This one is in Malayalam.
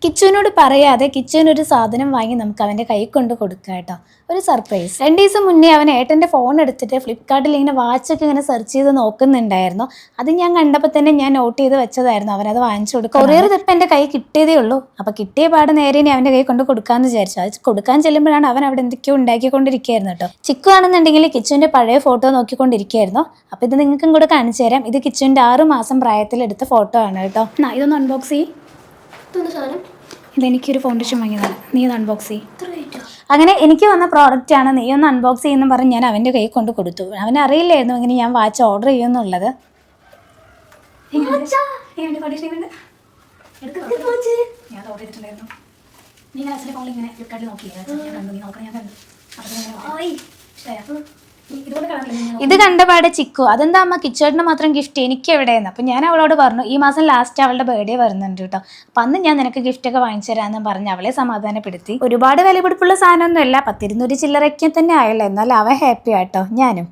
കിച്ചുവിനോട് പറയാതെ കിച്ചുവിനൊരു സാധനം വാങ്ങി നമുക്ക് അവൻ്റെ കൈ കൊണ്ട് കൊടുക്കാം കേട്ടോ. ഒരു സർപ്രൈസ്. 2 ദിവസം മുന്നേ അവൻ ഏട്ടൻ്റെ ഫോൺ എടുത്തിട്ട് ഫ്ലിപ്കാർട്ടിൽ ഇങ്ങനെ വാച്ചൊക്കെ ഇങ്ങനെ സെർച്ച് ചെയ്ത് നോക്കുന്നുണ്ടായിരുന്നു. അത് ഞാൻ കണ്ടപ്പോൾ തന്നെ ഞാൻ നോട്ട് ചെയ്ത് വെച്ചതായിരുന്നു. അവനത് വാങ്ങിച്ചു കൊടുക്കും. കൊറിയർ ഇപ്പം എൻ്റെ കൈ കിട്ടിയതേ ഉള്ളൂ. അപ്പോൾ കിട്ടിയ പാട് നേരെ ഇനി അവൻ്റെ കൈ കൊണ്ട് കൊടുക്കാമെന്ന് വിചാരിച്ചു. അത് കൊടുക്കാൻ ചെല്ലുമ്പോഴാണ് അവൻ അവിടെ എന്തൊക്കെയോ ഉണ്ടാക്കിക്കൊണ്ടിരിക്കുകയായിരുന്നു കേട്ടോ. ചിക്കു ആണെന്നുണ്ടെങ്കിൽ കിച്ചുവിൻ്റെ പഴയ ഫോട്ടോ നോക്കിക്കൊണ്ടിരിക്കുകയായിരുന്നു. അപ്പോൾ ഇത് നിങ്ങൾക്കും കൂടെ കാണിച്ചു തരാം. ഇത് കിച്ചുവിൻ്റെ 6 മാസം പ്രായത്തിലെടുത്ത ഫോട്ടോ ആണ് കേട്ടോ. ഇതൊന്ന് അൺബോക്സ് ചെയ്യും. ഇതെനിക്കൊരു ഫൗണ്ടേഷൻ വാങ്ങിയതാണ്. നീ ഒന്ന് അൺബോക്സ് ചെയ്യും. അങ്ങനെ എനിക്ക് വന്ന പ്രോഡക്റ്റ് ആണ്. നീ ഒന്ന് അൺബോക്സ് ചെയ്യുന്ന പറഞ്ഞ് ഞാൻ അവൻ്റെ കൈ കൊണ്ട് കൊടുത്തു. അവന് അറിയില്ലായിരുന്നു ഇങ്ങനെ ഞാൻ വാച്ച് ഓർഡർ ചെയ്യുമെന്നുള്ളത്. ഞാൻ ഓർഡർ ചെയ്തിട്ടുണ്ടായിരുന്നു. നീ അച്ഛൻ്റെ ഫോണിൽ ഇങ്ങനെ ഫ്ലിപ്കാർട്ടിൽ നോക്കിയില്ല. ഇത് കണ്ടപാടെ ചിക്കു അതെന്താ അമ്മ കിച്ചേട്ടന് മാത്രം ഗിഫ്റ്റ് എനിക്ക് എവിടെയെന്ന്. അപ്പം ഞാൻ അവളോട് പറഞ്ഞു ഈ മാസം ലാസ്റ്റ് അവളുടെ ബർത്ത്ഡേ വരുന്നുണ്ട് കേട്ടോ. അപ്പം അന്ന് ഞാൻ നിനക്ക് ഗിഫ്റ്റൊക്കെ വാങ്ങിച്ചു തരാമെന്ന് പറഞ്ഞ് അവളെ സമാധാനപ്പെടുത്തി. ഒരുപാട് വിലപിടിപ്പുള്ള സാധനമൊന്നുമല്ല, 10-200 ചില്ലറയ്ക്ക് തന്നെ ആയല്ലോ. എന്നാൽ അവൻ ഹാപ്പി ആട്ടോ, ഞാനും.